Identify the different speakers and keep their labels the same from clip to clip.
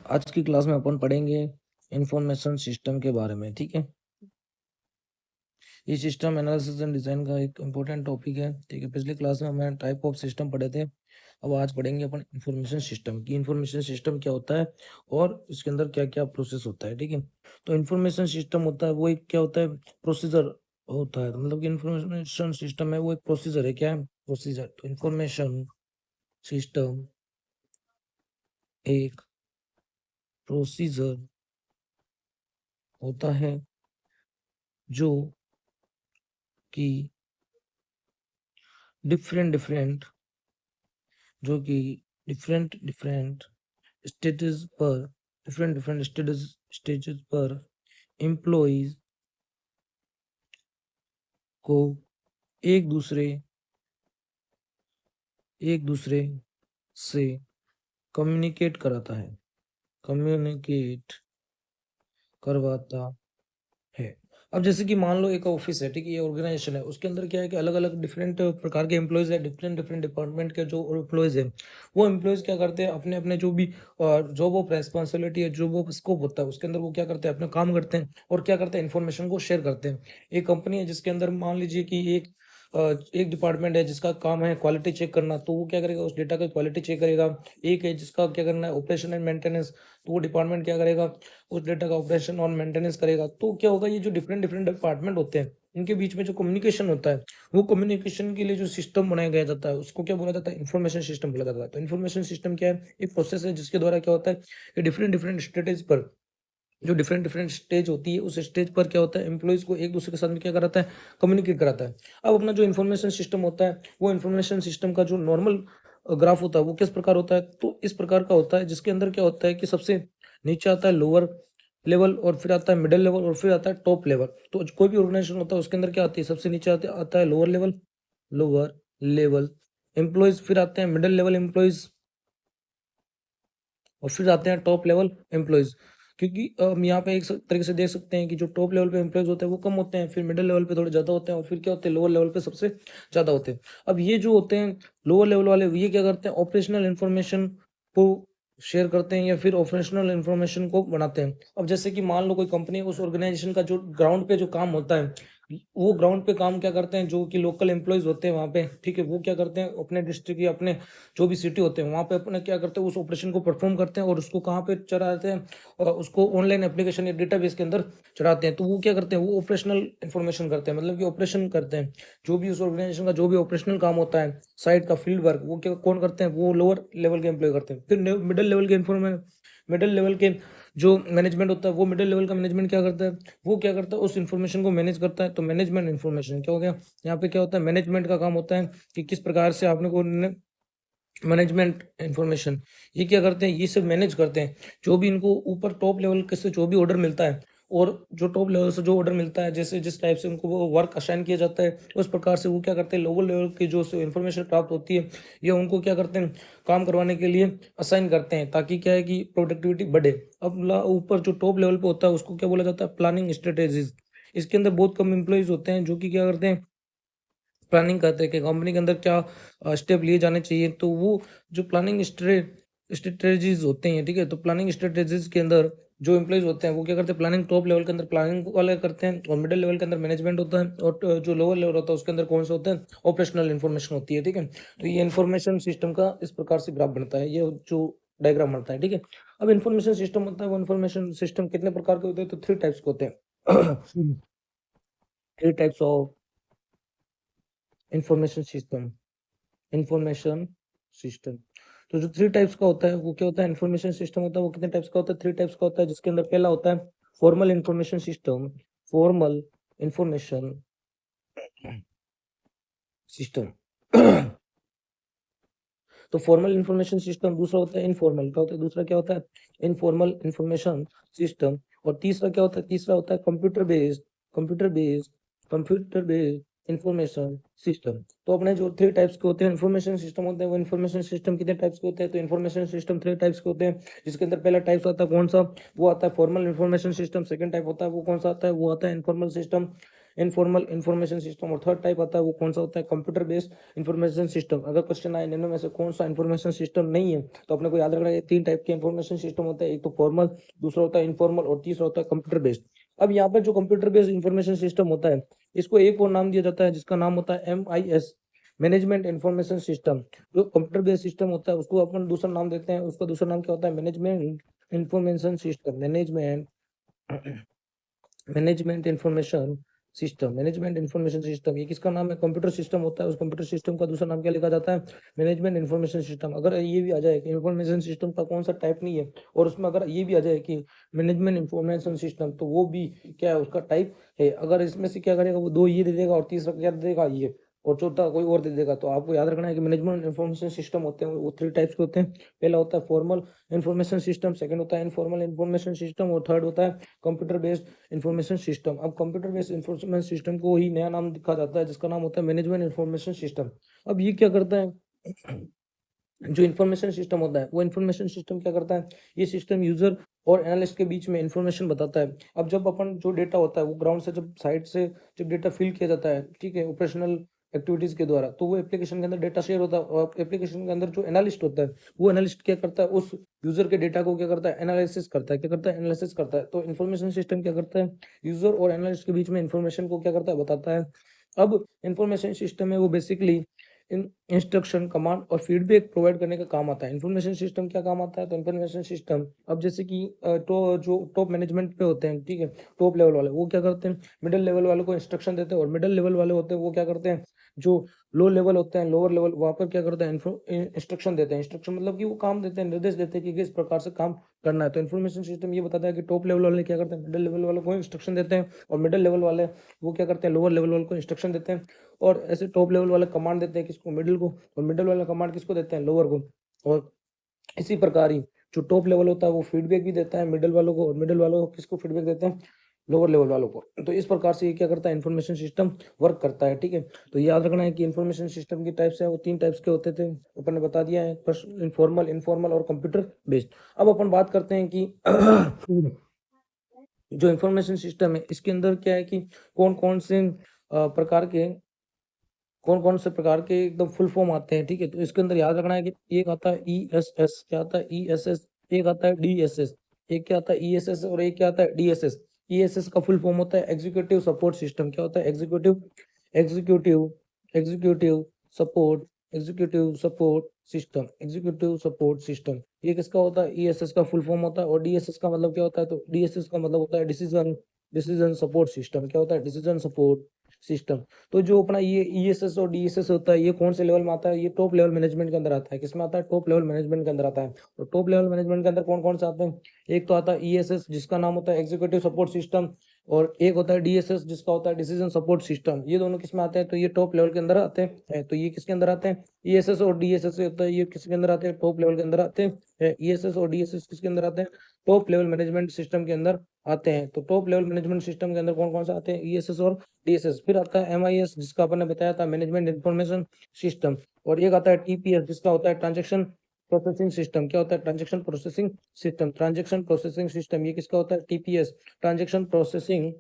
Speaker 1: आज की क्लास में अपन पढ़ेंगे इंफॉर्मेशन सिस्टम के बारे में। ठीक है, ये सिस्टम एनालिसिस एंड डिजाइन का एक इम्पोर्टेंट टॉपिक है। ठीक है, पिछली क्लास में हमने टाइप ऑफ सिस्टम पढ़े थे। अब आज पढ़ेंगे अपन इंफॉर्मेशन सिस्टम की। इंफॉर्मेशन सिस्टम क्या होता है और इसके अंदर क्या क्या प्रोसेस होता है। ठीक है, तो इंफॉर्मेशन सिस्टम होता है वो एक क्या होता है, प्रोसीजर होता है। मतलब कि इंफॉर्मेशन सिस्टम है वो एक प्रोसीजर है। क्या है प्रोसीजर? तो इंफॉर्मेशन सिस्टम एक प्रोसीजर होता है जो कि डिफरेंट जो कि डिफरेंट स्टेजेस पर डिफरेंट स्टेजेस पर एम्प्लॉइज को एक दूसरे एक दूसरे से कम्युनिकेट कराता है, कम्युनिकेट करवाता है। अब जैसे कि मान लो एक ऑफिस है, ठीक है, ये ऑर्गेनाइजेशन है, उसके अंदर क्या है कि अलग अलग डिफरेंट प्रकार के एम्प्लॉयज है, डिफरेंट डिपार्टमेंट के जो एम्प्लॉयज है, वो एम्प्लॉयज क्या करते हैं, अपने अपने जो भी जॉब ऑफ रेस्पॉन्सिबिलिटी है, जो वो स्कोप होता है, उसके अंदर वो क्या करते हैं, अपना काम करते हैं और क्या करते हैं, इन्फॉर्मेशन को शेयर करते हैं। एक कंपनी है जिसके अंदर मान लीजिए कि एक डिपार्टमेंट है जिसका काम है क्वालिटी चेक करना, तो वो क्या करेगा, उस डेटा का क्वालिटी चेक करेगा। एक है जिसका क्या करना है, ऑपरेशन एंड मेंटेनेंस, तो वो डिपार्टमेंट क्या करेगा, उस डेटा का ऑपरेशन और मेंटेनेंस करेगा। तो क्या होगा, ये जो डिफरेंट डिपार्टमेंट होते हैं, इनके बीच में जो कम्युनिकेशन होता है, वो कम्युनिकेशन के लिए जो सिस्टम बनाया गया जाता है, उसको क्या बोला जाता है, इन्फॉर्मेशन सिस्टम बोला जाता है। तो इन्फॉर्मेशन सिस्टम क्या है, एक प्रोसेस है जिसके द्वारा क्या होता है कि डिफरेंट स्टेटेज पर जो डिफरेंट स्टेज होती है, उस स्टेज पर क्या होता है, एम्प्लॉइज को एक दूसरे के साथ में क्या कराता है, कम्युनिकेट कराता है। अब अपना जो इन्फॉर्मेशन सिस्टम होता है, वो इन्फॉर्मेशन सिस्टम का जो नॉर्मल ग्राफ होता है वो किस प्रकार होता है, तो इस प्रकार का होता है, जिसके अंदर क्या होता है कि सबसे नीचे आता है लोअर लेवल, और फिर आता है मिडिल लेवल, और फिर आता है टॉप लेवल। तो कोई भी ऑर्गेनाइजेशन होता है उसके अंदर क्या आती है, सबसे नीचे आता है लोअर लेवल एम्प्लॉयज, फिर आते हैं मिडिल लेवल एम्प्लॉयज, और फिर आते हैं टॉप लेवल एम्प्लॉयज। क्योंकि हम यहाँ पे एक तरीके से देख सकते हैं कि जो टॉप लेवल पे एम्प्लॉयज होते हैं वो कम होते हैं, फिर मिडिल लेवल पे थोड़े ज़्यादा होते हैं, और फिर क्या होते हैं, लोअर लेवल पे सबसे ज़्यादा होते हैं। अब ये जो होते हैं लोअर लेवल वाले, ये क्या करते हैं, ऑपरेशनल इन्फॉर्मेशन को शेयर करते हैं या फिर ऑपरेशनल इन्फॉर्मेशन को बनाते हैं। अब जैसे कि मान लो कोई कंपनी, उस ऑर्गेनाइजेशन का जो ग्राउंड पे जो काम होता है, वो ग्राउंड पे काम क्या करते हैं, जो कि लोकल एम्प्लॉयज होते हैं वहाँ पे, ठीक है, वो क्या करते हैं, अपने डिस्ट्रिक्ट या अपने जो भी सिटी होते हैं वहाँ पे अपने क्या करते हैं, उस ऑपरेशन को परफॉर्म करते हैं और उसको कहाँ पे चढ़ाते हैं, और उसको ऑनलाइन एप्लीकेशन या डेटाबेस के अंदर चढ़ाते हैं। तो वो क्या करते हैं, वो ऑपरेशनल इन्फॉर्मेशन करते हैं, मतलब कि ऑपरेशन करते हैं। जो भी उस ऑर्गेनाइजेशन का जो भी ऑपरेशनल काम होता है, साइट का फील्ड वर्क, वो क्या कौन करते हैं, वो लोअर लेवल के एम्प्लॉय करते हैं। फिर मिडिल लेवल के जो मैनेजमेंट होता है, वो मिडिल लेवल का मैनेजमेंट क्या करता है, वो क्या करता है, उस इन्फॉर्मेशन को मैनेज करता है। तो मैनेजमेंट इन्फॉर्मेशन क्या हो गया, यहाँ पे क्या होता है, मैनेजमेंट का काम होता है कि किस प्रकार से आपने को मैनेजमेंट इंफॉर्मेशन, ये क्या करते हैं, ये सब मैनेज करते हैं। जो भी इनको ऊपर टॉप लेवल के से जो भी ऑर्डर मिलता है, और जो टॉप लेवल से जो ऑर्डर मिलता है, जैसे जिस टाइप से उनको वो वर्क असाइन किया जाता है, उस प्रकार से वो क्या करते हैं, लोअर लेवल की जो इन्फॉर्मेशन प्राप्त होती है, ये उनको क्या करते हैं, काम करवाने के लिए असाइन करते हैं, ताकि क्या है कि प्रोडक्टिविटी बढ़े। अब ऊपर जो टॉप लेवल पे होता है उसको क्या बोला जाता है, प्लानिंग स्ट्रेटेजीज। इसके अंदर बहुत कम एम्प्लॉयज होते हैं जो कि क्या करते हैं, प्लानिंग करते हैं कि कंपनी के अंदर क्या स्टेप लिए जाने चाहिए। तो वो जो प्लानिंग स्ट्रेटजीज होते हैं, ठीक है, तो प्लानिंग स्ट्रेटजीज के अंदर जो एम्प्लॉइज होते हैं वो क्या करते हैं, प्लानिंग टॉप लेवल के अंदर प्लानिंग वाले करते हैं, और मिडिल लेवल के अंदर मैनेजमेंट होता है, और जो लोअर लेवल होता है उसके अंदर कौन सा होता है, ऑपरेशनल इन्फॉर्मेशन होती है। ठीक है, तो ये इन्फॉर्मेशन सिस्टम का इस प्रकार से ग्राफ बनता है, ये जो डायग्राम बनता है। ठीक है, अब इन्फॉर्मेशन सिस्टम होता है, वो इन्फॉर्मेशन सिस्टम कितने प्रकार के होते हैं, तो थ्री टाइप्स के होते हैं। Three types of information system, information system. तो जो थ्री टाइप्स का होता है वो क्या होता है, इंफॉर्मेशन सिस्टम होता है, वो कितने टाइप्स का होता है, थ्री टाइप्स का होता है, जिसके अंदर पहला होता है formal information system, formal information system. तो फॉर्मल इंफॉर्मेशन सिस्टम, दूसरा होता है इनफॉर्मल, क्या होता है, दूसरा क्या होता है, इनफॉर्मल इंफॉर्मेशन सिस्टम। और तीसरा क्या होता है, तीसरा होता है कंप्यूटर बेस्ड इंफॉर्मेशन सिस्टम। तो अपने जो थ्री टाइप्स के होते हैं इंफॉर्मेशन सिस्टम होते हैं, वो इंफॉर्मेशन सिस्टम कितने टाइप्स के होते हैं, तो इंफॉर्मेशन सिस्टम थ्री टाइप्स के होते हैं, जिसके अंदर पहला टाइप्स आता है कौन सा, वो आता है formal information system. Second type होता है वो कौन सा आता है, वो आता है informal system. Informal information system. और थर्ड टाइप आता है वो कौन सा होता है, कंप्यूटर बेस्ड इंफॉर्मेशन सिस्टम। अगर क्वेश्चन आए इनमें से कौन सा इंफॉर्मेशन सिस्टम नहीं है, तो अपने को याद रखना है तीन टाइप के इंफॉर्मेशन सिस्टम होता है, एक तो फॉर्मल, दूसरा होता है इनफॉर्मल और तीसरा होता है कंप्यूटर बेस्ड। अब यहाँ पर जो कंप्यूटर बेस्ड इंफॉर्मेशन सिस्टम होता है, इसको एक और नाम दिया जाता है जिसका नाम होता है MIS, मैनेजमेंट इंफॉर्मेशन सिस्टम। जो कंप्यूटर बेस्ड सिस्टम होता है उसको अपन दूसरा नाम देते हैं, उसका दूसरा नाम क्या होता है, management information system. Management information system, management information system, ये किसका नाम है, कंप्यूटर सिस्टम होता है। उस कंप्यूटर सिस्टम का दूसरा नाम क्या लिखा जाता है, मैनेजमेंट इंफॉर्मेशन सिस्टम। अगर ये भी आ जाए कि इंफॉर्मेशन सिस्टम का कौन सा टाइप नहीं है, और उसमें अगर ये भी आ जाए कि मैनेजमेंट इंफॉर्मेशन सिस्टम, तो वो भी क्या है, उसका टाइप है। अगर इसमें से क्या करेगा, वो दो ये दे देगा और तीसरा क्या दे देगा, ये, और चौथा कोई और दे देगा। तो आपको याद रखना है कि मैनेजमेंट इंफॉर्मेशन सिस्टम होते हैं वो थ्री टाइप्स के होते हैं। पहला होता है फॉर्मल इंफॉर्मेशन सिस्टम, सेकंड होता है इनफॉर्मल इंफॉर्मेशन सिस्टम, और थर्ड होता है कंप्यूटर बेस्ड इंफॉर्मेशन सिस्टम। अब कंप्यूटर बेस्ड इंफॉर्मेशन सिस्टम को ही नया नाम दिखा जाता है जिसका नाम होता है मैनेजमेंट इंफॉर्मेशन सिस्टम। अब ये क्या करता है, जो इन्फॉर्मेशन सिस्टम होता है वो इन्फॉर्मेशन सिस्टम क्या करता है, ये सिस्टम यूजर और एनालिस्ट के बीच में इन्फॉर्मेशन बताता है। अब जब अपन जो डेटा होता है वो ग्राउंड से, जब साइड से जब डेटा फिल किया जाता है, ठीक है, ऑपरेशनल एक्टिविटीज के द्वारा, तो वो एप्लीकेशन के अंदर डेटा शेयर होता है। और एप्लीकेशन के अंदर जो एनालिस्ट होता है, वो एनालिस्ट क्या करता है, उस यूजर के डेटा को क्या करता है, एनालिसिस करता है। क्या करता है, एनालिसिस करता है। तो इन्फॉर्मेशन सिस्टम क्या करता है, यूजर और एनालिस्ट के बीच में इन्फॉर्मेशन को क्या करता है, बताता है। अब इन्फॉर्मेशन सिस्टम है वो बेसिकली इंस्ट्रक्शन, कमांड और फीडबैक प्रोवाइड करने का काम आता है। इन्फॉर्मेशन सिस्टम क्या काम आता है, तो इन्फॉर्मेशन सिस्टम, अब जैसे कि तो जो टॉप मैनेजमेंट पे होते हैं, ठीक है, टॉप लेवल वाले, वो क्या करते हैं, मिडिल लेवल वालों को इंस्ट्रक्शन देते हैं। और मिडिल लेवल वाले होते हैं वो क्या करते हैं, जो लो लेवल होते हैं, लोअर लेवल, वहां पर क्या करते हैं, इंस्ट्रक्शन देते हैं। इंस्ट्रक्शन मतलब कि वो काम देते हैं, निर्देश देते हैं कि किस प्रकार से काम करना है। तो इन्फॉर्मेशन सिस्टम ये बताता है कि टॉप लेवल वाले क्या करते हैं, मिडिल लेवल वालों को इंस्ट्रक्शन देते हैं, और मिडिल लेवल वाले वो क्या करते हैं, लोअर लेवल वालों को इंस्ट्रक्शन देते हैं। और ऐसे टॉप लेवल वाले कमांड देते हैं किसको, मिडिल को, और मिडिल वाला कमांड किसको देते हैं, लोअर को। और इसी प्रकार ही जो टॉप लेवल होता है वो फीडबैक भी देता है मिडिल वालों को, और मिडिल वालों को किसको फीडबैक देते हैं, लोअर लेवल वालों को। तो इस प्रकार से ये क्या करता है, इन्फॉर्मेशन सिस्टम वर्क करता है, ठीक है। तो ये याद रखना है कि इन्फॉर्मेशन सिस्टम की टाइप्स है वो तीन टाइप्स के होते थे, अपन ने बता दिया है, इनफॉर्मल, इनफॉर्मल और कंप्यूटर बेस्ड। अब अपन बात करते हैं कि जो इन्फॉर्मेशन सिस्टम है इसके अंदर क्या है कि कौन कौन से प्रकार के, कौन कौन से प्रकार के एकदम फुल फॉर्म आते हैं, ठीक है। तो इसके अंदर याद रखना है कि एक आता है ESS, क्या आता है ESS, एक आता है DSS, एक क्या आता है ESS, और एक क्या आता है DSS। ESS का फुल फॉर्म होता है एग्जीक्यूटिव सपोर्ट सिस्टम। क्या होता है, executive executive executive support executive support system, executive support system. ये किसका होता है, ESS का फुल फॉर्म होता है। और DSS का मतलब क्या होता है, तो DSS का मतलब होता है डिसीजन डिसीजन सपोर्ट सिस्टम। क्या होता है, डिसीजन सपोर्ट सिस्टम। तो जो अपना ये ESS और DSS होता है, ये कौन से लेवल में आता है, ये टॉप लेवल मैनेजमेंट के अंदर आता है। किसमें आता है, टॉप लेवल मैनेजमेंट के अंदर आता है। और टॉप लेवल मैनेजमेंट के अंदर कौन कौन से आते हैं, एक तो आता है ESS जिसका नाम होता है एग्जीक्यूटिव सपोर्ट सिस्टम, और एक होता है DSS जिसका होता है डिसीजन सपोर्ट सिस्टम। ये दोनों किसमें आते हैं, तो ये टॉप लेवल के अंदर आते हैं। तो ये किसके अंदर आते हैं, ESS और DSS होता है, ये किसके अंदर आते हैं, टॉप लेवल के अंदर आते हैं। ESS और DSS किसके अंदर आते हैं, टॉप लेवल मैनेजमेंट सिस्टम के अंदर आते हैं। तो टॉप लेवल मैनेजमेंट सिस्टम के अंदर कौन कौन से आते हैं, ESS और DSS। फिर आता है MIS जिसका अपन ने बताया था, मैनेजमेंट इंफॉर्मेशन सिस्टम। और एक आता है TPS जिसका होता है ट्रांजेक्शन प्रोसेसिंग सिस्टम। क्या होता है, transaction processing system, transaction processing system. ये किसका होता है, TPS, ट्रांजेक्शन प्रोसेसिंग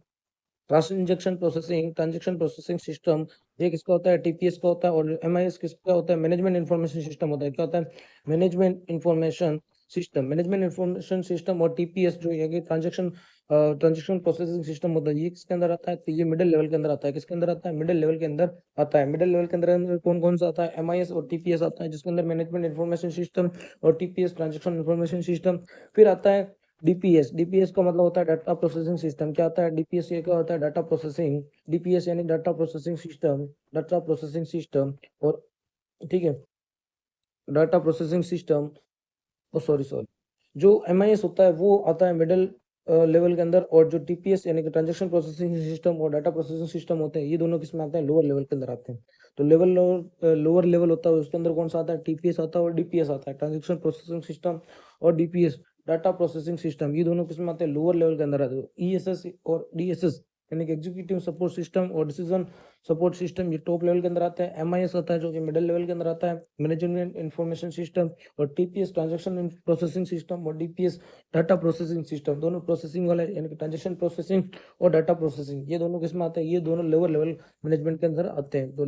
Speaker 1: सिस्टम। ये किसका होता है, TPS का होता है। और MIS किसका होता है, मैनेजमेंट इंफॉर्मेशन सिस्टम होता है। क्या होता है, management information system, management information system. और TPS जो है ट्रांजेक्शन प्रोसेसिंग सिस्टम होता है, ये किसके अंदर आता है, तो ये मिडिल लेवल के अंदर आता है। किसके अंदर आता है, मिडिल लेवल के अंदर आता है। मिडिल लेवल के अंदर कौन कौन सा आता है, MIS और TPS आता है, जिसके अंदर मैनेजमेंट इंफॉर्मेशन सिस्टम और TPS ट्रांजेक्शन इंफॉर्मेशन सिस्टम। फिर आता है DPS का मतलब होता है डाटा प्रोसेसिंग सिस्टम। क्या होता है, DPS ये क्या होता है, डाटा प्रोसेसिंग, DPS यानी data processing system, data processing system. और ठीक है, डाटा प्रोसेसिंग सिस्टम, ओ सॉरी सॉरी, जो MIS होता है वो आता है मिडिल लेवल के अंदर। और जो TPS यानी कि ट्रांजेक्शन प्रोसेसिंग सिस्टम और डाटा प्रोसेसिंग सिस्टम होते हैं, ये दोनों किसमें आते हैं, लोअर लेवल के अंदर आते हैं। तो लोअर लेवल होता है उसके अंदर कौन सा आता है, TPS आता है और DPS आता है, ट्रांजेक्शन प्रोसेसिंग सिस्टम और DPS डाटा प्रोसेसिंग सिस्टम। ये दोनों किसमें आते हैं, लोअर लेवल के अंदर आते हैं। ESS और DSS यानी कि एग्जीक्यूटिव सपोर्ट सिस्टम और डिसीजन सपोर्ट सिस्टम, ये टॉप लेवल के अंदर आता है। MIS आता है जो कि मिडिल लेवल के अंदर आता है, मैनेजमेंट इंफॉर्मेशन सिस्टम। और TPS ट्रांजैक्शन प्रोसेसिंग सिस्टम और DPS डाटा प्रोसेसिंग सिस्टम, दोनों प्रोसेसिंग वाले, यानी कि ट्रांजैक्शन प्रोसेसिंग और डाटा प्रोसेसिंग, ये दोनों किसमें आते हैं? ये दोनों लोअर लेवल मैनेजमेंट के अंदर आते हैं। तो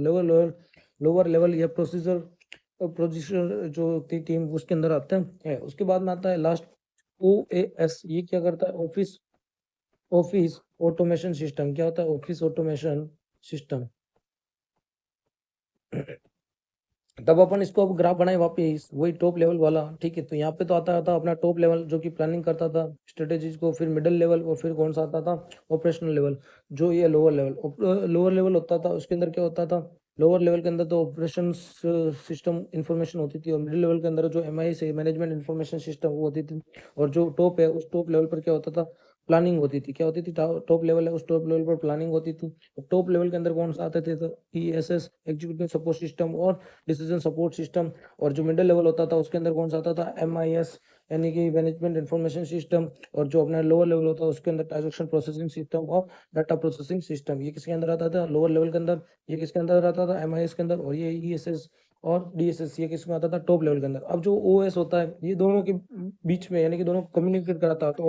Speaker 1: लोअर लेवल या प्रोसीजर जो टीम उसके अंदर आता है। उसके बाद में आता है लास्ट OAS। ये क्या करता है? Office automation system. क्या होता है? Office automation system. तब अपन इसको अब ग्राफ बनाए वापस वही टॉप लेवल वाला, ठीक है। तो यहाँ पे तो आता था अपना टॉप लेवल जो कि प्लानिंग करता था स्ट्रेटेजीज को, फिर मिडिल लेवल, और फिर कौन सा आता था? Operational level. जो ये लोअर लेवल होता था उसके अंदर क्या होता था? लोअर लेवल के अंदर तो ऑपरेशन सिस्टम इंफॉर्मेशन होती थी, और मिडिल लेवल के अंदर जो MIS है, मैनेजमेंट इंफॉर्मेशन सिस्टम, वो होती थी। और जो टॉप है उस टॉप लेवल पर क्या होता था? प्लानिंग होती थी। क्या होती थी? टॉप लेवल है उस टॉप लेवल पर प्लानिंग होती थी। टॉप लेवल के अंदर कौन सा आते थे? तो ESS एग्जीक्यूटिव सपोर्ट सिस्टम और डिसीजन सपोर्ट सिस्टम। और जो मिडिल लेवल होता था उसके अंदर कौन सा आता था? MIS, यानी कि मैनेजमेंट इंफॉर्मेशन सिस्टम। और जो अपना लोअर लेवल होता है उसके अंदर ट्रांजैक्शन प्रोसेसिंग सिस्टम और डाटा प्रोसेसिंग सिस्टम। ये किसके अंदर आता था? लोअर लेवल के अंदर। ये किसके अंदर आता था? MIS के अंदर। और ये ESS और DSS, ये किसमें आता था? टॉप लेवल के अंदर। अब जो OS होता है ये दोनों के बीच में, यानी कि दोनों कम्युनिकेट कराता है। तो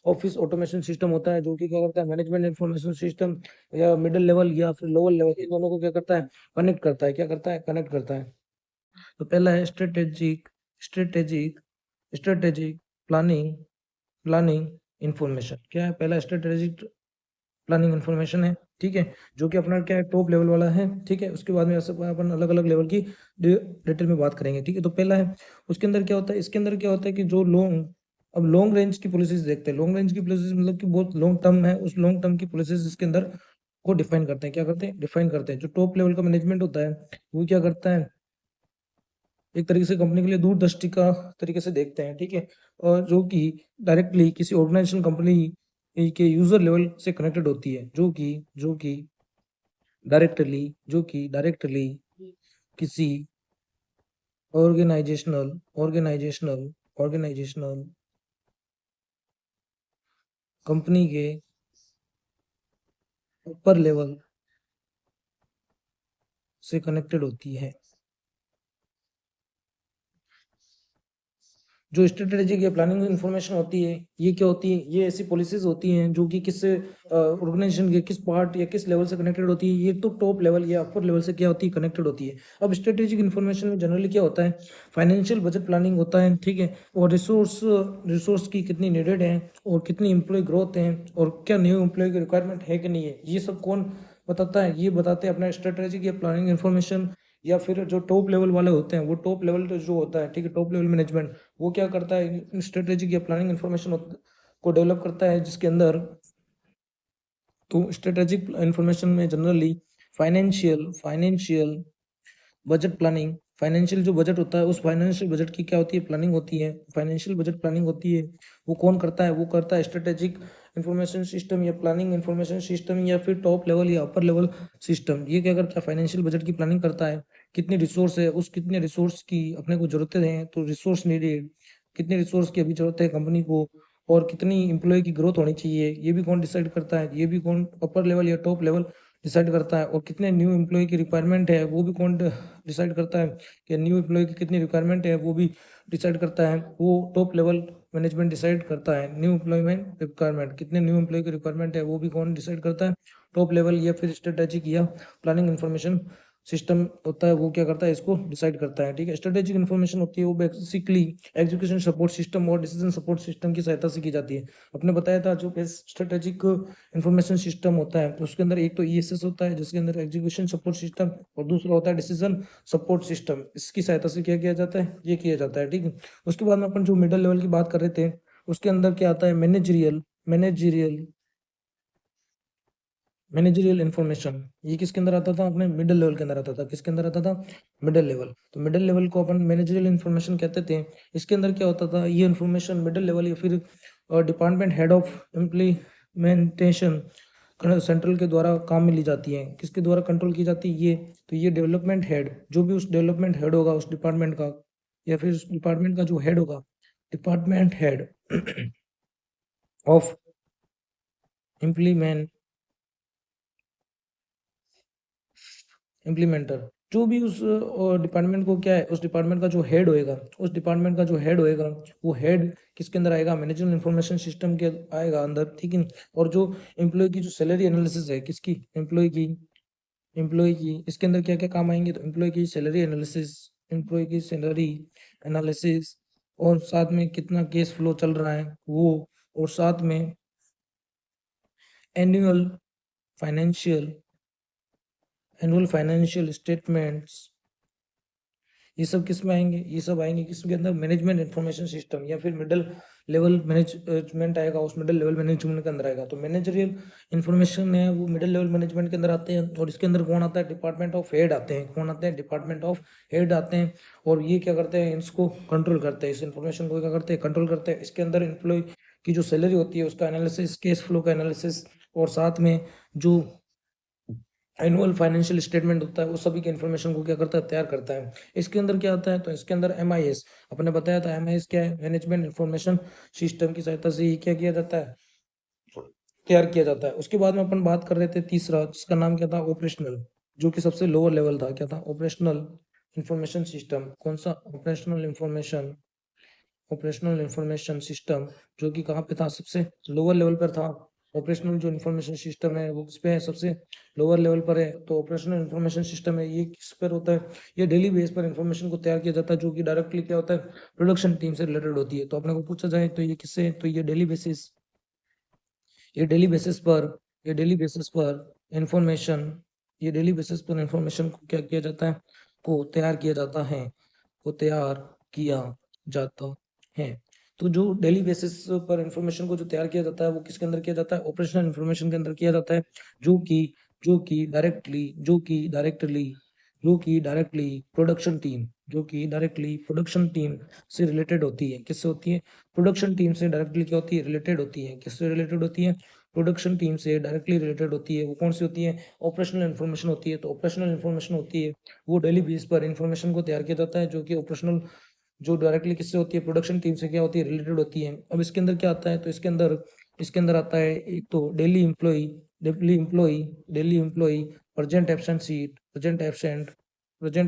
Speaker 1: ऑफिस ऑटोमेशन सिस्टम होता है जो कि क्या करता है? मैनेजमेंट इंफॉर्मेशन सिस्टम या मिडिल लेवल या फिर लोअर लेवल, इन दोनों को क्या करता है? कनेक्ट करता है। क्या करता है? कनेक्ट करता है। तो पहला है स्ट्रेटेजिक स्ट्रेटेजिक प्लानिंग इंफॉर्मेशन। क्या है? पहला स्ट्रेटेजिक प्लानिंग इंफॉर्मेशन है, ठीक है, जो कि अपना क्या है? टॉप लेवल वाला है, ठीक है। उसके बाद में ऐसे अपन अलग अलग लेवल की डिटेल में बात करेंगे, ठीक है। तो पहला है, उसके अंदर क्या होता है? इसके अंदर क्या होता है कि जो लॉन्ग रेंज की पॉलिसीज देखते हैं। लॉन्ग रेंज की पॉलिसीज मतलब कि बहुत लॉन्ग टर्म है, उस लॉन्ग टर्म की पॉलिसीज इसके अंदर को डिफाइन करते हैं। क्या करते हैं? डिफाइन करते हैं। जो टॉप लेवल का मैनेजमेंट होता है वो क्या करता है? एक तरीके से कंपनी के लिए दूरदृष्टि का तरीके से देखते हैं, ठीक है। और जो कि डायरेक्टली किसी ऑर्गेनाइजेशन कंपनी के यूजर लेवल से कनेक्टेड होती है, जो कि डायरेक्टली किसी ऑर्गेनाइजेशनल कंपनी के ऊपर लेवल से कनेक्टेड होती है। जो स्ट्रेटेजिक या प्लानिंग इन्फॉर्मेशन होती है, ये क्या होती है? ये ऐसी पॉलिसीज होती हैं जो कि किस ऑर्गेनाइजेशन के किस पार्ट या किस लेवल से कनेक्टेड होती है। ये तो टॉप लेवल या अपर लेवल से क्या होती है? कनेक्टेड होती है। अब स्ट्रेटेजिक इन्फॉर्मेशन में जनरली क्या होता है? फाइनेंशियल बजट प्लानिंग होता है, ठीक है। और रिसोर्स की कितनी नीडेड है, और कितनी एम्प्लॉय ग्रोथ है, और क्या न्यू एम्प्लॉय की रिक्वायरमेंट है कि नहीं है, ये सब कौन बताता है? ये बताते हैं अपना स्ट्रेटेजिक या प्लानिंग इन्फॉर्मेशन। या फिर जो टॉप लेवल वाले होते हैं, वो टॉप लेवल जो होता है, ठीक है, टॉप लेवल मैनेजमेंट, वो क्या करता है? स्ट्रेटेजिक या प्लानिंग इन्फॉर्मेशन को डेवलप करता है, जिसके अंदर तो स्ट्रेटेजिक इन्फॉर्मेशन में generally financial budget planning, financial जो बजट होता है उस फाइनेंशियल बजट की क्या होती है? प्लानिंग होती है। फाइनेंशियल बजट प्लानिंग होती है, वो कौन करता है? वो करता है स्ट्रेटेजिक इंफॉर्मेशन सिस्टम या प्लानिंग इंफॉर्मेशन सिस्टम, या फिर टॉप लेवल या अपर लेवल सिस्टम। ये क्या करता है? फाइनेंशियल बजट की प्लानिंग करता है। कितनी रिसोर्स है, उस कितने रिसोर्स की अपने को जरूरतें हैं, तो रिसोर्स नीडेड, कितने रिसोर्स की अभी जरूरत है कंपनी को, और कितनी एम्प्लॉय की ग्रोथ होनी चाहिए, ये भी कौन डिसाइड करता है? ये भी कौन? अपर लेवल या टॉप लेवल डिसाइड करता है। और कितने न्यू एम्प्लॉय की रिक्वायरमेंट है, वो भी कौन डिसाइड करता है? कि न्यू एम्प्लॉय की कितनी रिक्वायरमेंट है, वो भी डिसाइड करता है। वो टॉप लेवल मैनेजमेंट डिसाइड करता है। न्यू एम्प्लॉयमेंट रिक्वायरमेंट, कितने न्यू एम्प्लॉय की रिक्वायरमेंट है, वो भी कौन डिसाइड करता है? टॉप लेवल या फिर स्ट्रेटेजिक या प्लानिंग इन्फॉर्मेशन सिस्टम होता है, वो क्या करता है? इसको डिसाइड करता है, ठीक है। स्ट्रेटेजिक इन्फॉर्मेशन होती है वो बेसिकली एजुकेशन सपोर्ट सिस्टम और डिसीजन सपोर्ट सिस्टम की सहायता से की जाती है। अपने बताया था जो स्ट्रेटेजिक इंफॉर्मेशन सिस्टम होता है तो उसके अंदर एक तो ESS होता है जिसके अंदर एग्जीक्यूशन सपोर्ट सिस्टम, और दूसरा होता है डिसीजन सपोर्ट सिस्टम। इसकी सहायता से क्या किया जाता है? ये किया जाता है, ठीक है। उसके बाद में अपन जो मिडिल लेवल की बात कर रहे थे, उसके अंदर क्या आता है? Managerial information. ये किसके अंदर आता था? अपने मिडिल लेवल के अंदर आता था। किसके अंदर आता था? Middle level. तो मिडिल लेवल को अपन मैनेजरियल इन्फॉर्मेशन कहते थे। इसके अंदर क्या होता था? ये इन्फॉर्मेशन मिडिल लेवल या फिर department head of implementation central के द्वारा काम में ली जाती है। किसके द्वारा कंट्रोल की जाती है ये? तो ये डेवलपमेंट हेड, जो भी उस डेवलपमेंट हेड होगा उस डिपार्टमेंट का, या फिर उस डिपार्टमेंट का जो हेड होगा, डिपार्टमेंट हेड ऑफ इम्प्लीमेंटर, जो भी उस डिपार्टमेंट को क्या है, उस डिपार्टमेंट का जो हेड होएगा, उस डिपार्टमेंट का जो हेड होएगा, वो हेड किसके अंदर आएगा, मैनेजमेंट इन्फॉर्मेशन सिस्टम के आएगा अंदर, ठीक है। और जो एम्प्लॉय की जो सैलरी एनालिसिस है, किसकी, एम्प्लॉय की इसके अंदर क्या क्या काम आएंगे, तो एम्प्लॉय की सैलरी एनालिसिस, एम्प्लॉय की सैलरी एनालिसिस, और साथ में कितना केस फ्लो चल रहा है वो, और साथ में annual financial annual financial statements, ये सब किस में आएंगे, ये सब आएंगे किसके अंदर, मैनेजमेंट इन्फॉर्मेशन सिस्टम, या फिर मिडिल लेवल मैनेजमेंट आएगा, उस मिडिल लेवल मैनेजमेंट के अंदर आएगा। तो मैनेजरियल इन्फॉर्मेशन है वो मिडिल लेवल मैनेजमेंट के अंदर आते हैं, और इसके अंदर कौन आता है, डिपार्टमेंट ऑफ हेड आते हैं, कौन आते हैं, डिपार्टमेंट ऑफ हेड आते हैं। और ये क्या करते हैं, इसको कंट्रोल करते हैं, इस इन्फॉर्मेशन को क्या करते हैं, कंट्रोल करते हैं। इसके अंदर एम्प्लॉय की जो सैलरी होती है उसका एनालिसिस, केस फ्लो का एनालिसिस, और साथ में जो एनुअल फाइनेंशियल स्टेटमेंट होता है वो सभी की इन्फॉर्मेशन को क्या करता है, तैयार करता है। इसके अंदर क्या आता है, तो इसके अंदर एमआईएस, अपने बताया था एमआईएस क्या है, मैनेजमेंट इन्फॉर्मेशन सिस्टम की सहायता से ये क्या किया जाता है, तैयार किया जाता है। उसके बाद में अपन बात कर रहे थे तीसरा, जिसका नाम क्या था, ऑपरेशनल, जो कि सबसे लोअर लेवल था, क्या था, ऑपरेशनल इंफॉर्मेशन सिस्टम। कौन सा, ऑपरेशनल इंफॉर्मेशन सिस्टम, जो कि कहाँ पे था, सबसे लोअर लेवल पर था। ऑपरेशनल जो इंफॉर्मेशन सिस्टम है वो किस पे है, सबसे लोअर लेवल पर है। तो ऑपरेशनल इंफॉर्मेशन सिस्टम है, ये किस पर होता है, ये डेली बेस पर इंफॉर्मेशन को तैयार किया जाता है, जो कि डायरेक्टली क्या होता है, प्रोडक्शन टीम से रिलेटेड होती है। तो अपने को पूछा जाए तो ये किससे है? तो ये डेली बेसिस पर ये डेली बेसिस पर इंफॉर्मेशन ये डेली बेसिस पर इंफॉर्मेशन को क्या किया जाता है, को तैयार किया जाता है, को तैयार किया जाता है। तो जो डेली बेसिस पर इंफॉर्मेशन को जो तैयार किया जाता है वो किसके अंदर किया जाता है, ऑपरेशनल इंफॉर्मेशन के अंदर किया जाता है, जो कि जो कि डायरेक्टली जो कि डायरेक्टली जो कि डायरेक्टली प्रोडक्शन टीम से रिलेटेड होती है। किससे होती है, प्रोडक्शन टीम से डायरेक्टली क्या होती है, रिलेटेड होती है। किससे रिलेटेड होती है, प्रोडक्शन टीम से डायरेक्टली रिलेटेड होती है। वो कौन सी होती है, ऑपरेशनल इन्फॉर्मेशन होती है। तो ऑपरेशनल इन्फॉर्मेशन होती है वो डेली बेस पर इंफॉर्मेशन को तैयार किया जाता है, जो कि ऑपरेशनल, जो डायरेक्टली किससे होती है, प्रोडक्शन टीम से क्या होती है, रिलेटेड होती है। अब इसके अंदर क्या आता है, तो इसके अंदर आता है एक तो daily employee present absent seat, present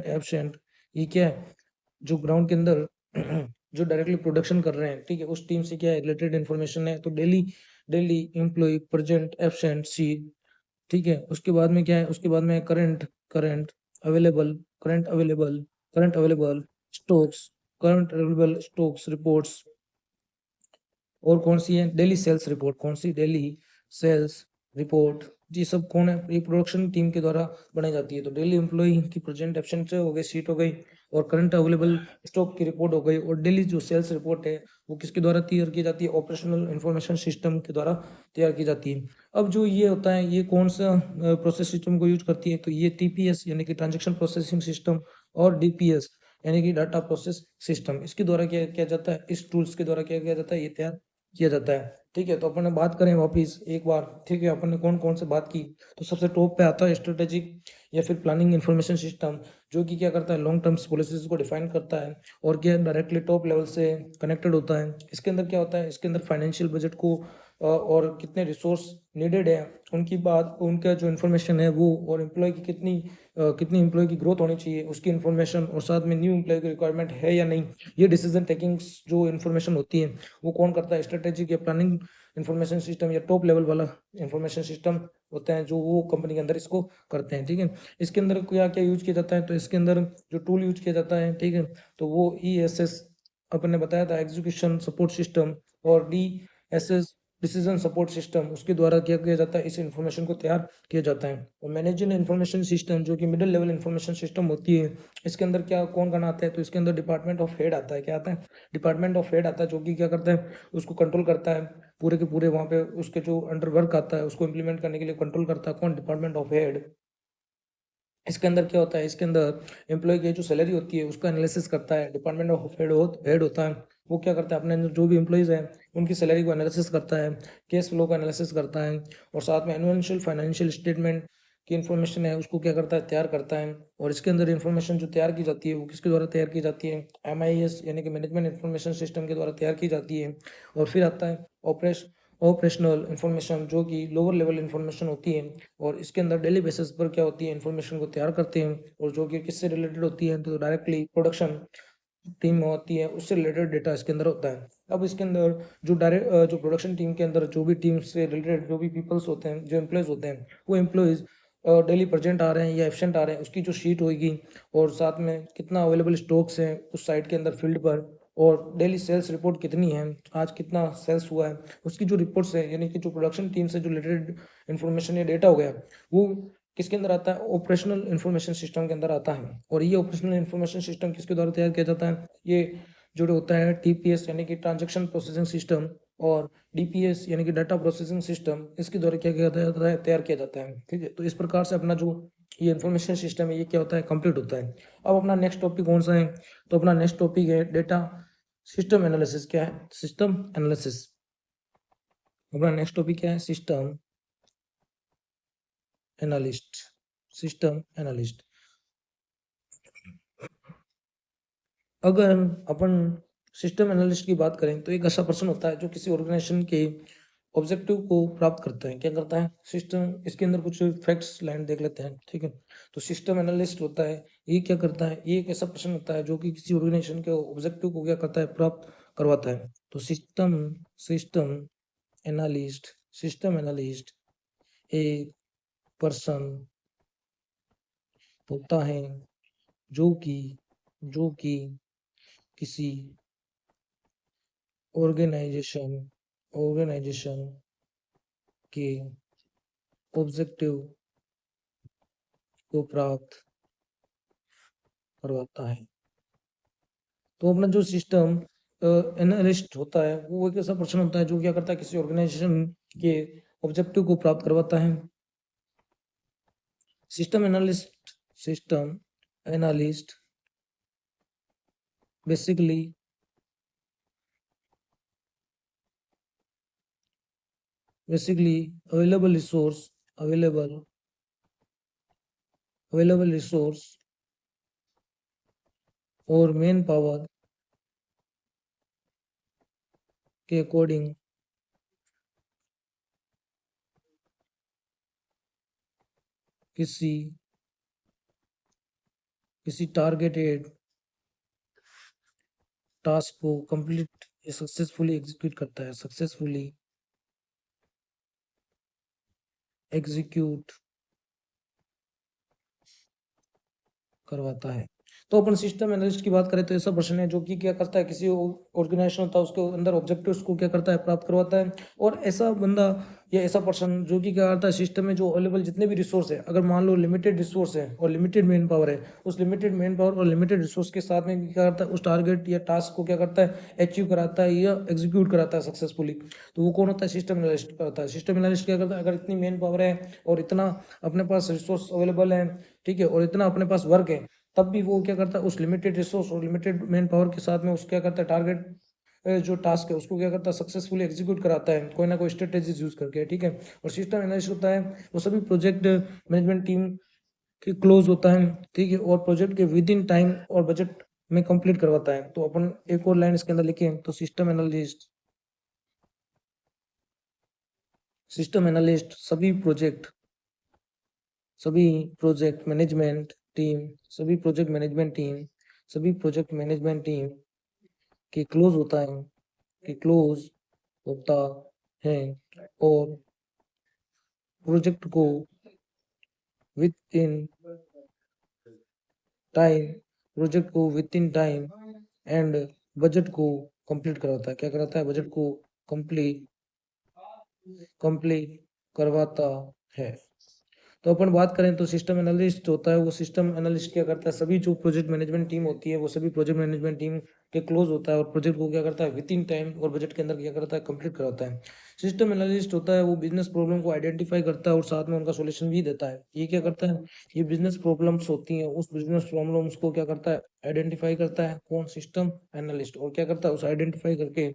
Speaker 1: absent, ये क्या है, जो ग्राउंड के अंदर जो डायरेक्टली प्रोडक्शन कर रहे हैं, ठीक है, उस टीम से क्या है, रिलेटेड इन्फॉर्मेशन है। तो daily daily employ present absent C, ठीक है। उसके बाद में क्या है, उसके बाद में current available current available stocks current available stocks reports. और कौन सी है, डेली सेल्स रिपोर्ट, कौन सी, डेली सेल्स रिपोर्ट। ये सब कौन है, ये प्रोडक्शन टीम के द्वारा बनाई जाती है। तो डेली एम्प्लॉई की प्रेजेंट एब्सेंट हो गई, सीट हो गई, और करंट अवेलेबल स्टॉक की रिपोर्ट हो गई, और डेली जो सेल्स रिपोर्ट है वो किसके द्वारा तैयार की जाती है, ऑपरेशनल इंफॉर्मेशन सिस्टम के द्वारा तैयार की जाती है। अब जो ये होता है, ये कौन सा प्रोसेस सिस्टम को यूज करती है, तो ये टीपीएस यानी कि ट्रांजेक्शन प्रोसेसिंग सिस्टम, और डीपीएस यानी कि डाटा प्रोसेस सिस्टम, इसके द्वारा क्या किया जाता है, इस टूल्स के द्वारा क्या किया जाता है, ये तैयार किया जाता है। ठीक है, तो अपन ने बात करें वापिस एक बार, ठीक है, अपन ने कौन कौन से बात की। तो सबसे टॉप पे आता है स्ट्रेटेजिक या फिर प्लानिंग इंफॉर्मेशन सिस्टम, जो कि क्या करता है, लॉन्ग टर्म्स पॉलिसीज को डिफाइन करता है, और क्या डायरेक्टली टॉप लेवल से कनेक्टेड होता है। इसके अंदर क्या होता है, इसके अंदर फाइनेंशियल बजट को और कितने रिसोर्स नीडेड है उनकी बात, उनका जो इन्फॉर्मेशन है वो, और एम्प्लॉय की कितनी एम्प्लॉय की ग्रोथ होनी चाहिए उसकी इन्फॉर्मेशन, और साथ में न्यू एम्प्लॉय की रिक्वायरमेंट है या नहीं, ये डिसीजन टेकिंग जो इन्फॉर्मेशन होती है वो कौन करता है, स्ट्रेटेजिक या प्लानिंग इंफॉर्मेशन सिस्टम या टॉप लेवल वाला इंफॉर्मेशन सिस्टम होता है, जो वो कंपनी के अंदर इसको करते हैं। ठीक है, इसके अंदर क्या क्या यूज किया जाता है, तो इसके अंदर जो टूल यूज किया जाता है, ठीक है, तो वो ESS अपन ने बताया था, एग्जीक्यूशन सपोर्ट सिस्टम, और DSS डिसीजन सपोर्ट सिस्टम, उसके द्वारा क्या किया जाता है, इस इंफॉर्मेशन को तैयार किया जाता है। और मैनेजमेंट इंफॉर्मेशन सिस्टम, जो कि मिडिल लेवल इंफॉर्मेशन सिस्टम होती है, इसके अंदर क्या कौन करना आता है, तो इसके अंदर डिपार्टमेंट ऑफ हेड आता है। क्या आता है, डिपार्टमेंट ऑफ हेड आता है, जो कि क्या करता है, उसको कंट्रोल करता है, पूरे के पूरे वहाँ पे उसके जो अंडर वर्क आता है उसको इम्प्लीमेंट करने के लिए कंट्रोल करता है कौन, डिपार्टमेंट ऑफ हेड। इसके अंदर क्या होता है, इसके अंदर एम्प्लॉय की जो सैलरी होती है उसका एनालिसिस करता है, डिपार्टमेंट ऑफ हेड होता है, वो क्या करता है, अपने अंदर जो भी एम्प्लॉयज हैं उनकी सैलरी को एनालिसिस करता है, केस फ्लो का एनालिसिस करता है, और साथ में एनुअल फाइनेंशियल स्टेटमेंट की इन्फॉर्मेशन है उसको क्या करता है, तैयार करता है। और इसके अंदर इन्फॉर्मेशन जो तैयार की जाती है वो किसके द्वारा तैयार की जाती है, MIS यानी कि मैनेजमेंट इन्फॉर्मेशन सिस्टम के द्वारा तैयार की जाती है। और फिर आता है ऑपरेशनल इन्फॉर्मेशन जो कि लोअर लेवल इन्फॉर्मेशन होती है और इसके अंदर डेली बेसिस पर क्या होती है इन्फॉर्मेशन को तैयार करते हैं और जो कि किससे रिलेटेड होती है तो डायरेक्टली प्रोडक्शन टीम होती है उससे रिलेटेड डेटा इसके अंदर होता है। अब इसके अंदर जो प्रोडक्शन टीम के अंदर जो भी टीम से रिलेटेड जो भी पीपल्स होते हैं जो एम्प्लॉयज़ होते हैं वो एम्प्लॉयज़ डेली प्रेजेंट आ रहे हैं या एब्सेंट आ रहे हैं उसकी जो शीट होगी और साथ में कितना अवेलेबल स्टॉक्स हैं उस साइट के अंदर फील्ड पर और डेली सेल्स रिपोर्ट कितनी है, आज कितना सेल्स हुआ है, उसकी जो रिपोर्ट्स है यानी कि जो प्रोडक्शन टीम से जो रिलेटेड इन्फॉर्मेशन या डेटा हो गया वो किसके अंदर आता है ऑपरेशनल इन्फॉर्मेशन सिस्टम के अंदर आता है। और ये ऑपरेशनल इन्फॉर्मेशन सिस्टम किसके द्वारा तैयार किया जाता है, ये जो होता है टीपीएस यानी कि ट्रांजैक्शन प्रोसेसिंग सिस्टम और डीपीएस यानी कि डाटा प्रोसेसिंग सिस्टम इसके द्वारा क्या किया जाता है तैयार किया जाता है। ठीक है, तो इस प्रकार से अपना जो ये इन्फॉर्मेशन सिस्टम है ये क्या होता है कंप्लीट होता है। अब अपना नेक्स्ट टॉपिक कौन सा है, तो अपना नेक्स्ट टॉपिक है डेटा सिस्टम एनालिसिस। क्या है सिस्टम एनालिसिस, अपना नेक्स्ट टॉपिक क्या है सिस्टम एनालिस्ट। सिस्टम एनालिस्ट, अगर अपन सिस्टम एनालिस्ट की बात करें तो एक ऐसा पर्सन होता है जो किसी ऑर्गेनाइजेशन के ऑब्जेक्टिव को प्राप्त करता है। क्या करता है सिस्टम, इसके अंदर कुछ फैक्ट्स लाइन देख लेते हैं। ठीक है, तो सिस्टम एनालिस्ट होता है ये क्या करता है, ये एक ऐसा पर्सन होता है जो कि किसी ऑर्गेनाइजेशन के ऑब्जेक्टिव को क्या करता है प्राप्त करवाता है। तो system system analyst, system analyst एक पर्सन होता है जो कि जो कि किसी ऑर्गेनाइजेशन ऑर्गेनाइजेशन के ऑब्जेक्टिव को प्राप्त करवाता है। तो अपना जो सिस्टम एनालिस्ट होता है वो एक ऐसा पर्सन होता है जो क्या करता है किसी ऑर्गेनाइजेशन के ऑब्जेक्टिव को प्राप्त करवाता है। System analyst, system analyst basically basically available resource available resource और मेन पावर के अकॉर्डिंग किसी किसी टारगेटेड टास्क को कंप्लीट सक्सेसफुली एग्जीक्यूट करता है, सक्सेसफुली एग्जीक्यूट करवाता है। तो अपन सिस्टम एनालिस्ट की बात करें तो ऐसा पर्सन है जो कि क्या करता है किसी ऑर्गेनाइजेशन होता है उसके अंदर ऑब्जेक्टिव्स को क्या करता है प्राप्त करवाता है। और ऐसा बंदा या ऐसा पर्सन जो कि क्या करता है सिस्टम में जो अवेलेबल जितने भी रिसोर्स है, अगर मान लो लिमिटेड रिसोर्स है और लिमिटेड मैन पावर है, उस लिमिटेड मैन पावर और लिमिटेड रिसोर्स के साथ में क्या करता है उस टारगेट या टास्क को क्या करता है अचीव कराता है या एग्जीक्यूट कराता है सक्सेसफुली। तो वो कौन होता है सिस्टम एनालिस्ट होता है। सिस्टम एनालिस्ट क्या करता है, अगर इतनी मैन पावर है और इतना अपने पास रिसोर्स अवेलेबल है, ठीक है, और इतना अपने पास वर्क है, तब भी वो क्या करता है उस लिमिटेड रिसोर्स और लिमिटेड मैन पावर के साथ में उस क्या करता है टारगेट जो टास्क है उसको क्या करता है सक्सेसफुली एग्जीक्यूट कराता है कोई ना कोई स्ट्रेटेजीज यूज करके। ठीक है, और सिस्टम एनालिसिस होता है वो सभी प्रोजेक्ट मैनेजमेंट टीम के क्लोज होता है। ठीक है, और प्रोजेक्ट के विद इन टाइम और बजट में कंप्लीट करवाता है। तो अपन एक और लाइन इसके अंदर लिखे तो सिस्टम एनालिस्ट सभी प्रोजेक्ट मैनेजमेंट टीम सभी प्रोजेक्ट मैनेजमेंट टीम के क्लोज होता है कि क्लोज होता है और प्रोजेक्ट को with in time and budget को कंप्लीट करवाता है। क्या कराता है बजट को कंप्लीट कंप्लीट करवाता है। तो अपन बात करें तो सिस्टम एनालिस्ट होता है वो सिस्टम एनालिस्ट क्या करता है सभी जो प्रोजेक्ट मैनेजमेंट टीम होती है वो सभी प्रोजेक्ट मैनेजमेंट टीम के क्लोज होता है और प्रोजेक्ट को क्या करता है विद इन टाइम और बजट के अंदर क्या करता है कंप्लीट कराता है। सिस्टम एनालिस्ट होता है वो बिजनेस प्रॉब्लम को आइडेंटिफाई करता है और साथ में उनका सोल्यूशन भी देता है। ये क्या करता है, ये बिजनेस प्रॉब्लम्स होती हैं उस बिजनेस प्रॉब्लम्स को क्या करता है आइडेंटिफाई करता है कौन, सिस्टम एनालिस्ट, और क्या करता है उसे आइडेंटिफाई करके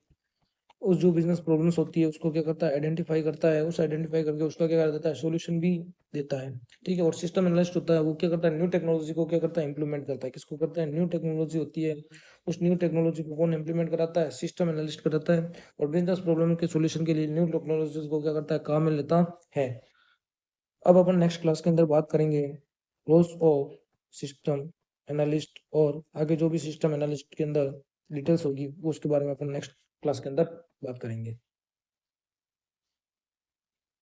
Speaker 1: उस जो बिज़नेस प्रॉब्लम्स होती है उसको क्या करता है आइडेंटिफ़ाई करता है, उस आइडेंटिफ़ाई करके उसका क्या कर देता है सॉल्यूशन भी देता है, ठीक है? और सिस्टम एनालिस्ट होता है वो क्या करता है न्यू टेक्नोलॉजी को क्या करता है इम्प्लीमेंट करता है, किसको करता है न्यू टेक्नोलॉजी होती है, उस न्यू टेक्नोलॉजी को कौन इम्प्लीमेंट कराता है सिस्टम एनालिस्ट कराता है और बिज़नेस प्रॉब्लम के सॉल्यूशन के लिए न्यू टेक्नोलॉजीज़ को क्या करता है काम में लेता है। अब अपन नेक्स्ट क्लास के अंदर बात करेंगे रोल्स ऑफ सिस्टम एनालिस्ट और आगे जो भी सिस्टम एनालिस्ट के अंदर डिटेल्स होगी वो उसके बारे में अपन नेक्स्ट क्लास के अंदर बात करेंगे।